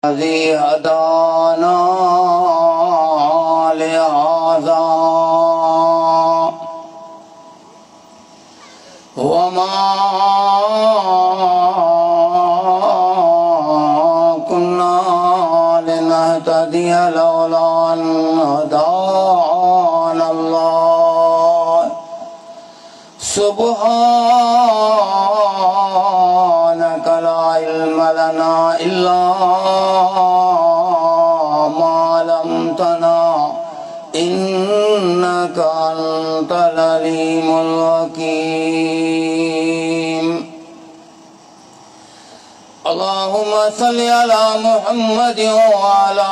الذي هدانا لهذا وما كنا لنهتدي لولا أن هدانا الله سبحانك لا علم لنا إلا ما علمتنا إنك أنت العليم الحكيم. اللهم صل على محمد وعلى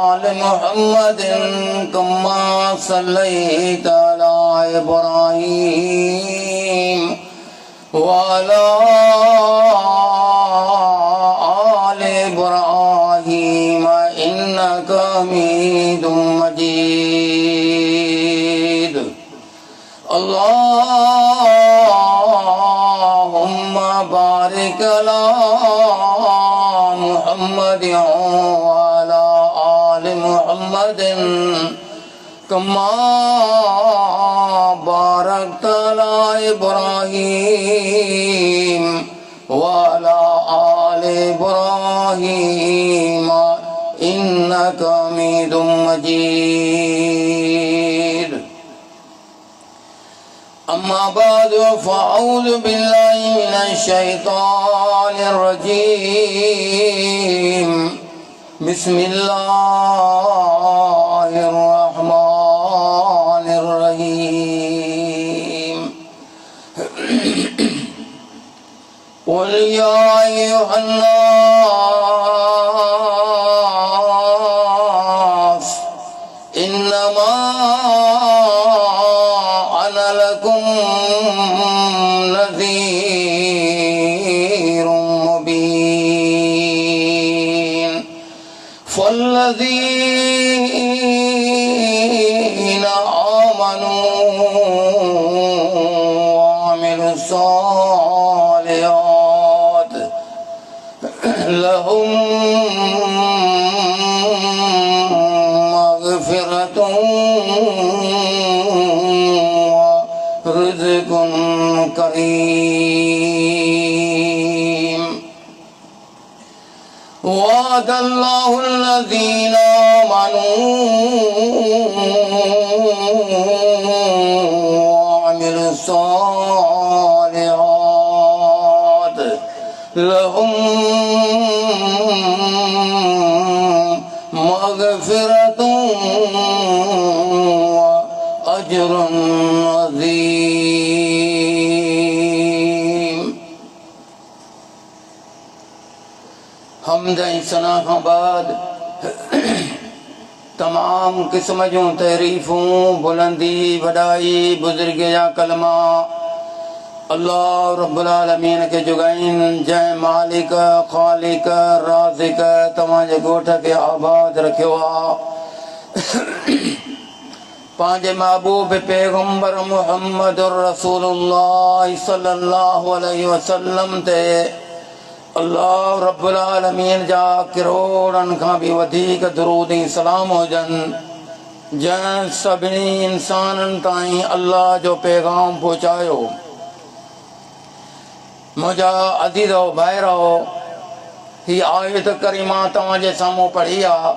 آل محمد كما صليت على إبراهيم وعلى آل إبراهيم إنك حميد مجيد. اللهم بارك على محمد وعلى آل محمد كما باركت على إبراهيم وعلى آل إبراهيم إنك حميد مجيد. أما بعد فأعوذ بالله من الشيطان الرجيم. بسم الله الرحمن الرحيم. قل يا أيها الناس إنما أنا لكم نذير مبين. فالذين آمنوا وعملوا الصالحات لهم مغفرة ورزق كريم. وعد الله الذين آمنوا وعملوا الصالحات لهم مغفرة وأجر عظيم. हमद सना खां बाद तमाम किस्म जूं तहरीफ़ूं बुलंदी वॾाई बुज़ुर्ग जा कलमा अल्लाह रब्बुल आलमीन के जुगाइन जंहिं मालिक ख़ालिक राज़िक तव्हांजे ॻोठ खे आबाद रखियो आहे पंहिंजे महबूब पैगम्बर मुहम्मद रसूलुल्लाह सल्लल्लाहु अलैहि वसल्लम ते अल्लाह रब्बुल आलमीन जा करोड़नि खां बि वधीक दुरूद ऐं सलाम हुजनि जंहिं सभिनी इंसाननि ताईं अल्लाह जो पैगाम पहुचायो। मुंहिंजा अज़ीज़ो भाइरो ही आयत करीमा तव्हांजे साम्हूं पढ़ी आहे।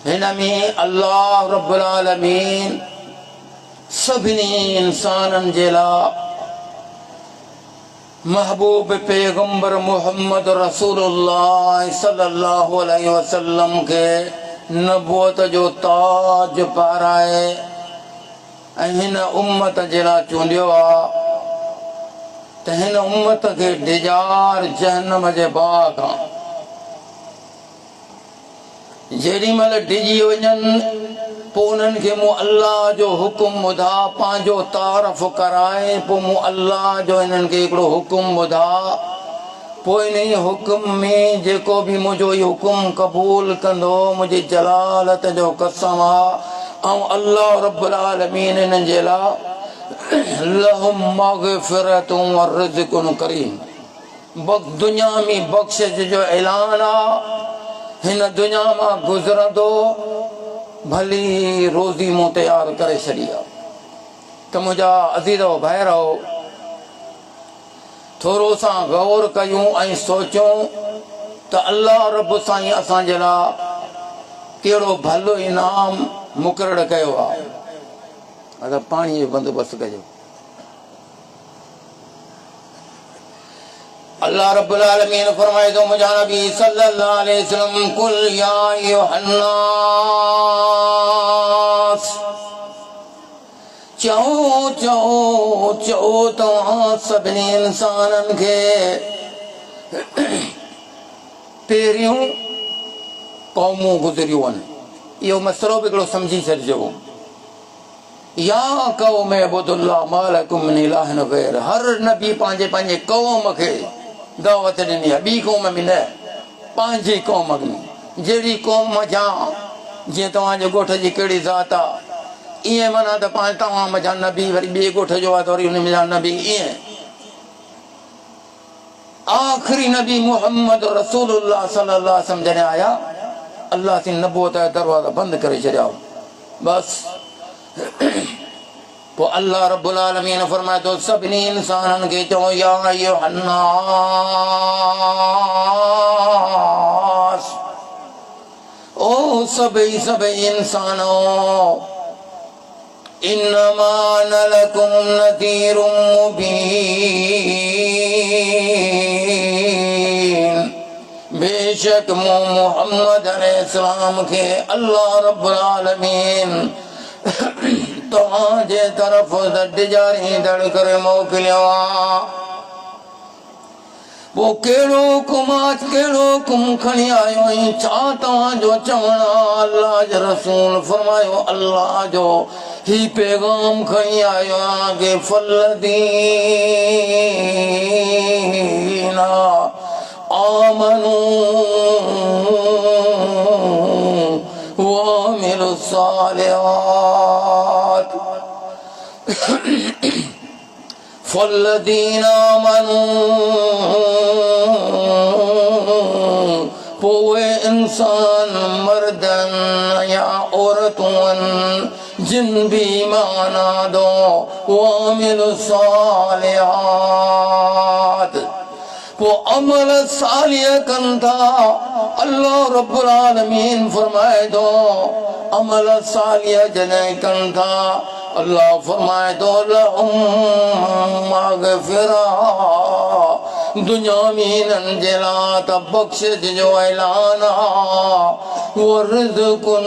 हिन में अल्लाह रब्बुल आलमीन सभिनी इंसाननि जे लाइ महबूब पैगम्बर मुहम्मद रसूलुल्लाह सल्लल्लाहु अलैहि वसल्लम के नबूवत जो ताज पाराए ऐं हिन उम्मत जे लाइ चूंडियो आहे त हिन उम्मत खे डिजार जहन्नम जे बाहि खां जेॾी महिल डिॼी वञनि पोइ उन्हनि खे मूं अल्लाह जो हुकुम ॿुधा पंहिंजो तारफ़ कराए पोइ मूं अल्लाह जो इन्हनि खे हिकिड़ो हुकुम ॿुधा पोइ इन हुकुम में जेको बि मुंहिंजो इहो हुकुम क़बूल कंदो मुंहिंजी जलालत जो कसम आहे ऐं अल्लाह रब्बुल आलमीन इन्हनि जे लाइ लहुम मग़फ़िरतुन व रिज़्क़ुन करीम दुनिया में बख्शिश जो ऐलान आ हिन दुनिया में गुजरंदो भली रोज़ी मूं तैयार करे छड़ी आ। तो मुझा अज़ीज़ो भाइरो थोरो सा गौर कयूं ऐं सोचूं तो अल्लाह रब साईं असांजे लाइ कहिड़ो भलो इनाम मुक़ररु कयो आहे। अगरि पाणी जो बंदोबस्तु कजो। अल्लाह रब्बुल आलमीन फरमाए तो मुझा नबी सल्लल्लाहु अलैहि वसल्लम कुल या अय्युहन्नास चओ चओ चओ तव्हां सभिनी इंसाननि खे पहिरियों क़ौमूं गुज़रियूं आहिनि। इहो मसइलो बि हिकिड़ो सम्झी छॾिजो। या क़ौम इब्दुल्लाह मा लकुम मिन इलाहिन ग़ैर। हर नबी पंहिंजे पंहिंजे क़ौम खे दावत ॾिनी आहे, ॿी क़ौम में न, पंहिंजी क़ौम में। जहिड़ी क़ौम जा जीअं तव्हांजे ॻोठ जी कहिड़ी ज़ात आहे ईअं माना त पंहिंजे तव्हां मज़ा नबी वरी ॿिए ॻोठ जो आहे त वरी उन में नबी। ईअं आख़िरी नबी मुहम्मद रसूलुल्लाह सल्लल्लाहु अलैहि वसल्लम जॾहिं आया अल्लाह से नबूवत जा दरवाज़ा बंदि करे छॾिया बस। पोइ अल्लाह रब्बुल आलमीन फरमाए थो सभिनी इंसाननि खे चओ या अय्युहन्नास ओ सभई इंसानो इन्नमा अना लकुम नज़ीरुम मुबीन। बेशक मूं मुहम्मद अलैहिस्सलाम खे अल्लाह रब्बुल आलमीन तव्हांजे तरफ़ डिजारींदड़ करे मोकिलियो आहे। पोइ कहिड़ो हुकुम खणी आयो ऐं छा तव्हांजो चवणु आहे? अल्लाह जो रसूल फरमायो अल्लाह जो ही पैगाम खणी आयो आहे कि फल्लदीना आमनू वअमिलुस सालिहात फल्लदीना आमनू पोए इंसान मर्दन या औरतूं जिन भी माना दो वअमिलुस सालिहात वो अमल सालिह कनि था। अल्लाह रब्बुल आलमीन फरमाए थो अमल सालिह जॾहिं कनि था अल्लाह फरमाए थो लहुम मग़फ़िरा। दुनिया में हिननि जे लाइ त बख़्शिश जो ऐलान आहे वो रिज़्क़ुन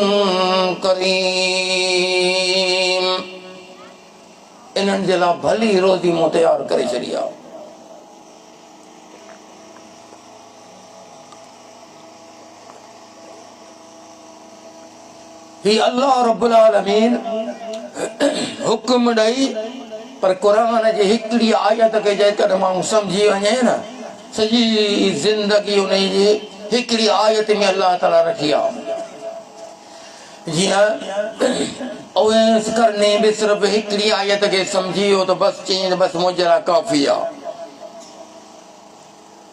करीम। इन्हनि जे लाइ भली रोज़ी मूं तयारु करे छॾी आहे। ही अल्लाह रब्बुल आलमीन हुक्म ॾेई पर क़ुरान जी हिकिड़ी आयत खे जेकॾहिं माण्हू सम्झी वञे न सॼी ज़िंदगी उन जी हिकिड़ी आयत में अल्लाह ताला रखी आहे। जीअं अवेस करनी बि सिर्फ़ हिकिड़ी आयत खे सम्झी वियो त बसि चई बसि मुंहिंजे लाइ काफ़ी आहे।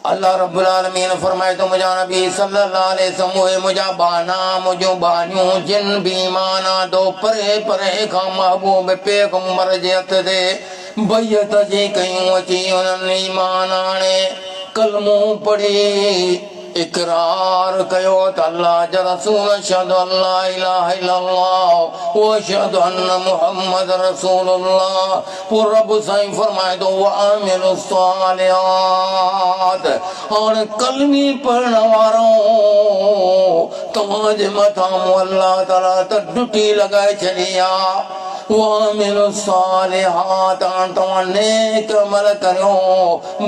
अल्लाह रब्बुल आलमीन फरमाए तो मुझा नबी सल्लल्लाहु अलैहि वसल्लम मुझा बाना मुझो बानियूं जिन भी माना दो परे परे खां महबूब पैगंबर जे हथ ते बैयत जी कयूं अची उन्हनि ईमान आणे कलमो पढ़ी इकरार कयो त अल्लाह जा रसूल अशहदु अल्ला इलाहा इल्लल्लाह व अशहदु अन्न मुहम्मद रसूलुल्लाह। पोइ रब साईं फरमाए थो वअमिलुस सालिहात। हाणे कलमी पढ़ण वारो तव्हांजे मथां अल्लाह ताला त ड्यूटी लॻाए छॾी आहे। वअमिलुस सालिहात। हाणे तव्हां नेक अमल करियो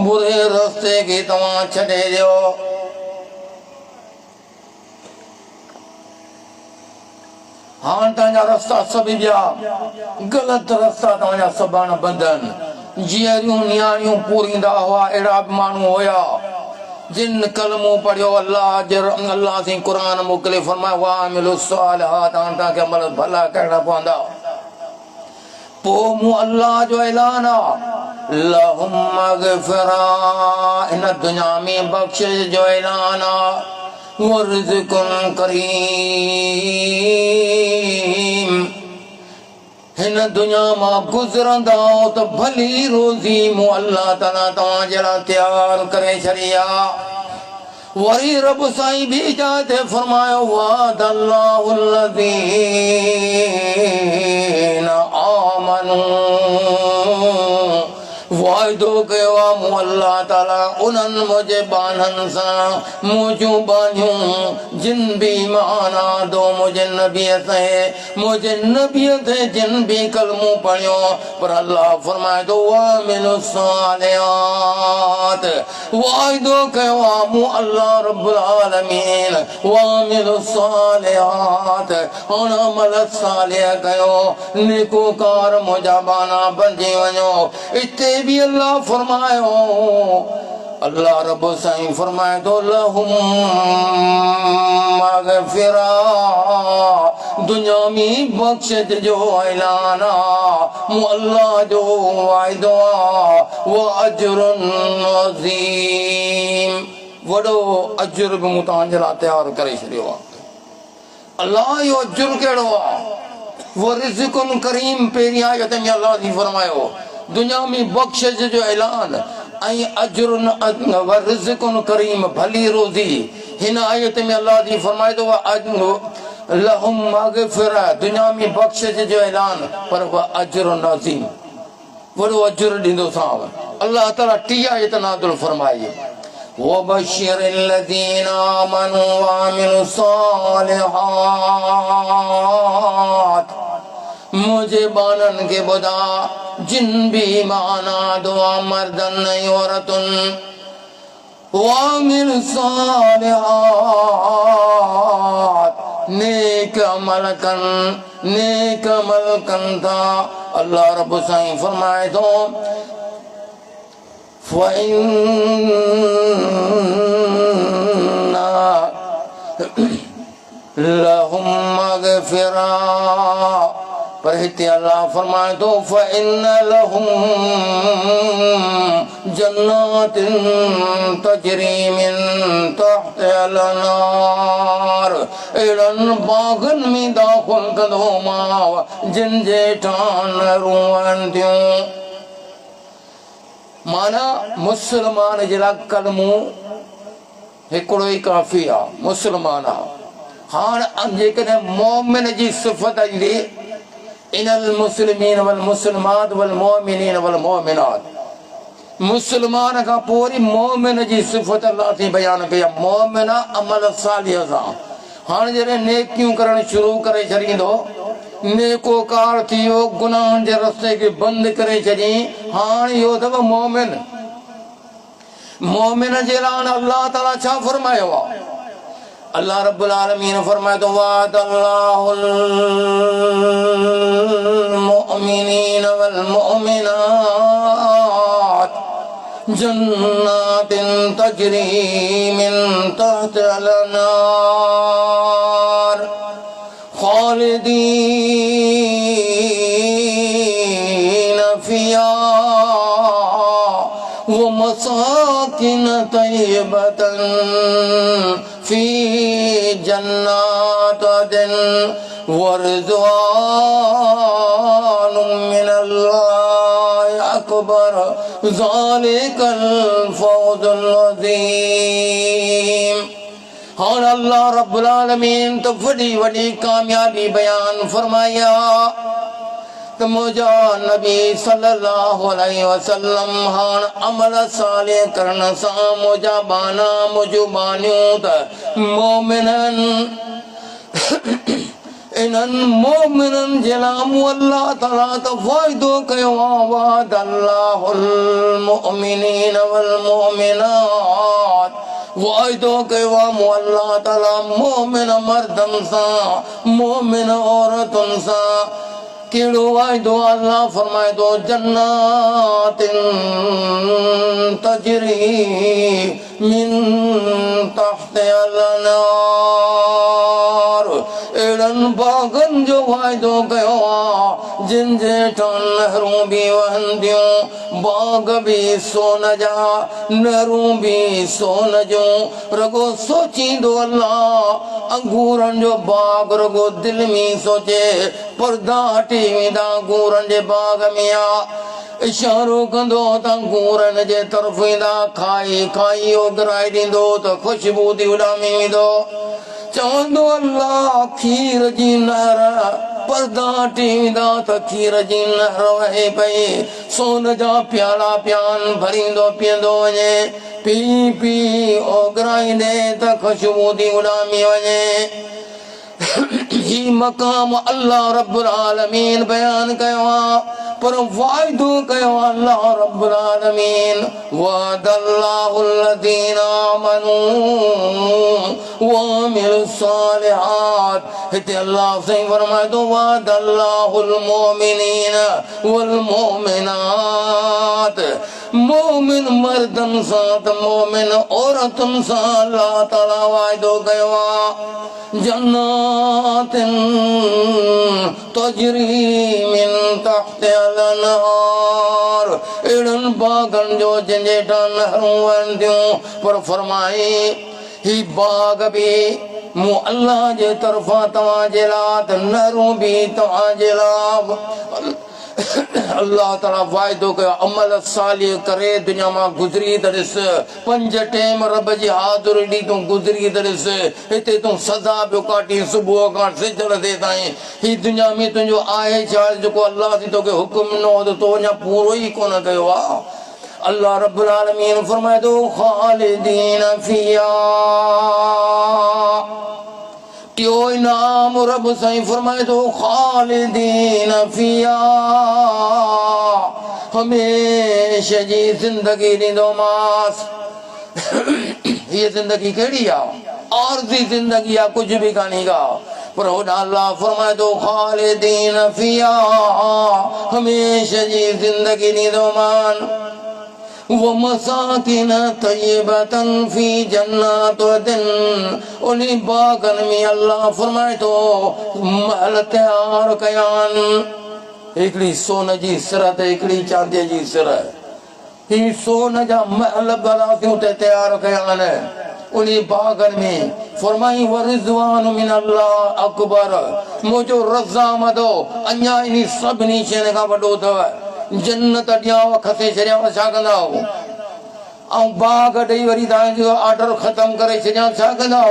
बुरे रस्ते खे तव्हां छॾे ॾियो। हाँ तव्हांजा रस्ता सभु ॿिया ग़लति रस्ता तव्हांजा सभाण बंदनि। जीअरियूं नियाणियूं पूरींदा हुआ अहिड़ा बि माण्हू हुया जिन कलमो पढ़ियो अल्लाह से क़ुरान मोकिले फरमायो वअमिलुस सालिहात। हाणे तव्हांखे अमल भला करणा पवंदा। पोइ मूं अल्लाह जो ऐलान आहे लहुम मग़फ़िरा इन दुनिया में बख़्शिश जो ऐलान आहे व रिज़्क़ुन करीम हिन दुनिया मां गुज़रंदा त भली रोज़ी मूं अल्लाह ताला तव्हांजे लाइ तयारु करे छॾी आहे वरी रब साईं बि जाते फरमायो वअदल्लाहुल लज़ीना आमनू वाइदो कयो आहे मूं अल्लाह ताला उन्हनि मुंहिंजे बाननि सां मुंहिंजूं बानियूं जिन बि ईमान आंदो मुंहिंजे नबीअ ते जिन बि कलमो पढ़ियो पर अल्लाह फरमाए थो वामिलु सालिहात वाइदो कयो आहे मूं अल्लाह रब्बुल आलमीन वामिलु सालिहात हाणे अमल सालिह कयो नेकोकार मुंहिंजा बाना बणिजी वञो इते भी अल्लाह फरमायो अल्लाह रब साईं फरमाए तो लहुम मग़फ़िरा दुनिया में बख़्शिश जो ऐलान मूं अल्लाह जो वाइदो व अजरुन अज़ीम वॾो अजर बि मूं तव्हांजे लाइ तयारु करे छॾियो आहे अल्लाह जो अजर कहिड़ो आहे व रिज़्क़ुन करीम पहिरीं आयत में अल्लाह जी फरमायो दुनिया में बख़्शिश जो ऐलान ऐं अजरुन व रिज़्क़ुन करीम भली रोज़ी हिन आयत में अल्लाह जी फरमाए थो लहुम मग़फ़िरा दुनिया में बख़्शिश जो ऐलान पर व अजरुन अज़ीम वॾो अजर ॾींदोसांव अल्लाह ताला 30 आयत नाज़िल फरमाई वबश्शिरिल लज़ीना आमनू वअमिलुस सालिहात मुझे बानन के बुधा जिन भी माना दुआ मर्दन औरतुन वामिल सालिहात नेक अमल कन था अल्लाह रब साईं फरमाए थो फ़इन्ना लहुम मग़फ़िरा पर हिते अल्लाह फरमाए थो फ़इन्न लहुम जन्नातिन तजरी मिन तहतिल अनार अहिड़नि बाग़नि में दाख़िल कंदोमांव जिन जे ठान रुअनि थियूं माना मुस्लमान जे लाइ कलमो हिकिड़ो ई काफ़ी आहे मुस्लमान आहे हाणे जेकॾहिं मोमिन जी सिफ़त ईंदी इनल मुस्लिमीन वल मुस्लिमात वल मोमिनीन वल मोमिनात मुस्लमान खां पोइ वरी मोमिन जी सिफ़त अल्लाह थी बयान कई आहे मोमिन अमल सालिह सां हाणे जॾहिं नेकियूं करणु शुरू करे छॾींदो नेकोकार थी वियो गुनाहनि जे रस्ते खे बंदि करे छॾी हाणे इहो अथव मोमिन मोमिन जे लाइ अल्लाह ताला छा फरमायो आहे अल्लाह रब्बुल आलमीन फरमाए थो वअदल्लाहुल मुमिनीन वल मुमिनात जन्नातिन तजरी मिन तहतिल अनार खालिदीन फिहा वमसाकिन तय्यबतन फी जन्नात अदन वरिज़वानुम मिनल्लाहि अकबर ज़ालिकल फ़ौज़ुल अज़ीम हाणे अल्लाह रब्बुल आलमीन तो वॾी वॾी कामयाबी बयान फरमाया त मुंहिंजा नबी सल्लल्लाहु अलैहि वसल्लम हाणे अमल सालिह करण सां मुंहिंजा बाना मुंहिंजूं बानियूं त मोमिननि इन्हनि मोमिननि जे लाइ मूं अल्लाह ताला त वाइदो कयो आहे वअदल्लाहुल मुमिनीन वल मुमिनात वाइदो कयो आहे मूं अल्लाह ताला मोमिन मर्दनि सां मोमिन औरतुनि सां कहिड़ो वाइदो अल्लाह फरमाए थो जन्नातिन तजरी मिन तहतिल अनार अहिड़नि बाग़नि जो वाइदो कयो आहे जिन जे नहरूं बि वहंदियूं बाग बि सोन जा नहरूं बि सोन जूं रगो सोचींदो अल्लाह अंगूरनि जो बाग रगो दिल में सोचे पर्दा हटी वेंदा अंगूरनि जे बाग में इशारो कंदो त अंगूरनि जे तरफ़ ईंदा खाई खाई ओघराए ॾींदो त ख़ुशबू थी उॾामी वेंदो चवंदो अल्लाह खीर जी नहर पर्दा हटी वेंदा त खीर जी नहर वहे पई सोन जा प्याला प्यान भरींदो पीअंदो वञे पी पी ओघराईंदे त ख़ुशबू थी उॾामी वञे ही मकाम अल्लाह रब्बुल आलमीन बयान कयो आहे पर वाइदो कयो अल्लाह रब्बुल आलमीन वअदल्लाहुल लज़ीना आमनू वअमिलुस सालिहात हिते अल्लाह सही फरमाए थो वअदल्लाहुल मुमिनीन वल मुमिनात मोमिन मर्दन सां त मोमिन औरतुनि सां अल्लाह ताला वाइदो कयो आहे जन्नातिन तजरी मिन तहतिल अनहार अहिड़नि बागनि जो जंहिंजे हेठां नहरूं वहंदियूं पर फरमाई ही बाग बि मूं अल्लाह जे तरफ़ां तव्हांजे लाइ त नहरूं बि तव्हांजे लाइ अल्लाह ताला वाइदो कयो अमल सालिह करे दुनिया मां गुज़री त ॾिस 5 टाइम रब जी हाज़ुरी ॾींहुं तूं गुज़री त ॾिस हिते तूं सदा पियो काटी सुबुह खां सिजण ते ताईं ही दुनिया में तुंहिंजो आहे छा जेको अल्लाह जी तोखे हुकुम ॾिनो त तो अञा पूरो ई कोन कयो आहे अल्लाह रब्बुल आलमीन फरमाए थो ख़ालिदीन फ़ीहा टियों इनाम रब साईं फरमाए थो ख़ालिदीन फ़ीहा हमेशा जी ज़िंदगी ॾींदोमांसि हीअ ज़िंदगी कहिड़ी आहे आरज़ी ज़िंदगी आहे कुझु बि कान्हे का पर होॾां अल्लाह फरमाए थो ख़ालिदीन फ़ीहा हमेशा जी ज़िंदगी ॾींदोमान वमसाकिन तय्यबतन फी जन्नात अदन उन्हीं बागन में अल्लाह फरमाए थो महल तयार कयान हिकिड़ी सोन जी सिर ते हिकिड़ी चांदीअ जी सिर ही सोन जा महल बलासियूं ते तयार कयान उन्हीं बागन में फरमाई वरिज़वान मिन अल्लाह अकबर मुंहिंजो रज़ामदो अञा इन सभिनी शयुनि खां वॾो अथव जन्नत ॾियांव खसे छॾियांव छा कंदा ऐं बाग ॾेई वरी तव्हांजो ऑर्डर ख़तमु करे छॾियां छा कंदा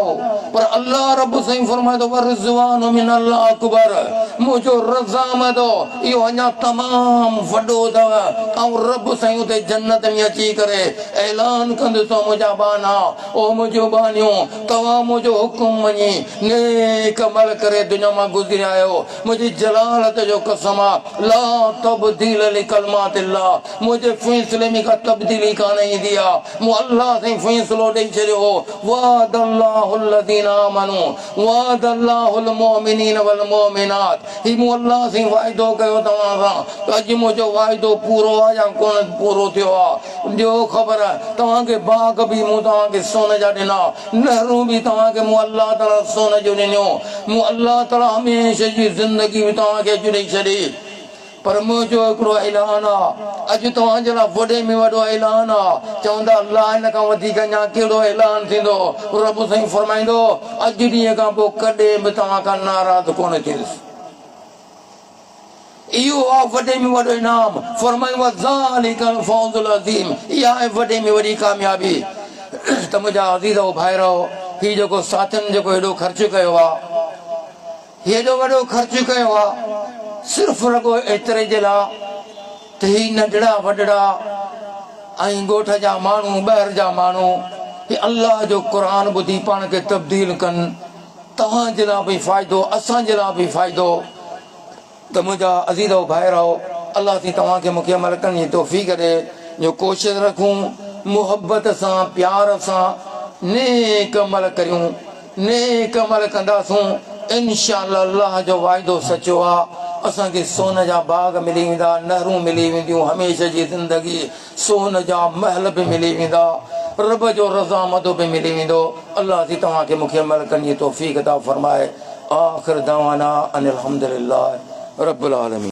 पर अल्लाह रब साईं फरमाए थो वरिज़वान मिन अल्लाह अकबर मुंहिंजो रज़ामदो इहो अञा तमामु वॾो अथव ऐं रब साईं उते जन्नत में अची करे ऐलान कंदुसि मुंहिंजा बाना ओ मुंहिंजो बानियूं तव्हां मुंहिंजो हुकुम मञी नेक अमल करे दुनिया मां गुज़री आहियो मुंहिंजी जलालत जो कसम आहे ला तब्दील लिकलमातिल्लाह मुंहिंजे फ़ैसिले में का तब्दीली कान ईंदी आहे मूं अल्लाह साईं फ़ैसिलो ॾेई छॾियो वअदल्लाहुल लज़ीना आमनू वअदल्लाहुल मुमिनीन वल मुमिनात ही मूं अल्लाह साईं वाइदो कयो तव्हां सां त अॼु मुंहिंजो वाइदो पूरो आहे या कोन पूरो थियो आहे ॾियो ख़बर तव्हांखे बाग बि मूं तव्हांखे सोन जा ॾिना नहरूं बि तव्हांखे मूं अल्लाह ताला सोन जूं ॾिनियूं मूं अल्लाह ताला हमेशा जी ज़िंदगी बि तव्हांखे अॼु ॾेई छॾी पर मुंहिंजो हिकिड़ो ऐलान आहे अॼु तव्हांजे लाइ वॾे में वॾो ऐलान आहे चवंदा अल्लाह हिन खां वधीक अञा कहिड़ो ऐलान थींदो रब साईं फरमाईंदो अॼु ॾींहं खां पोइ कॾहिं बि तव्हां खां नाराज़ कोन थींदुसि इहो आहे वॾे में वॾो इनाम फरमायो ज़ालिकल फौज़ुल अज़ीम इहा आहे वॾे में वॾी कामयाबी त मुंहिंजा अज़ीज़ो भाइरो हीउ जेको साथियुनि जेको हेॾो ख़र्च कयो आहे हेॾो वॾो ख़र्च कयो आहे सिर्फ़ रगो एतिरे जे लाइ त ही नंढड़ा वॾड़ा ऐं ॻोठ जा माण्हू ॿाहिरि जा माण्हू ही अल्लाह जो क़ुर ॿुधी पाण खे तब्दील कनि तव्हांजे लाइ बि फ़ाइदो असांजे लाइ बि फ़ाइदो त मुंहिंजा अज़ीज़ो भाइरो अल्लाह थी तव्हांखे मूंखे अमल करण जी तौफ़ीक़ ॾे जो कोशिशि रखूं मुहबत सां प्यार सां नेक अमल करियूं नेक अमल कंदासूं इंशाअल्लाह अल्लाह जो वाइदो सचो आहे असांखे सोन जा बाग मिली वेंदा नहरूं मिली वेंदियूं हमेशा जी ज़िंदगी सोन जा महल बि मिली वेंदा रब जो रज़ामदो बि मिली वेंदो अल्लाह थी तव्हांखे मूंखे अमल करण जी तौफ़ीक़ अता फ़रमाए आख़िर दवाना अनिल हम्दुलिल्लाह रब्बिल आलमीन।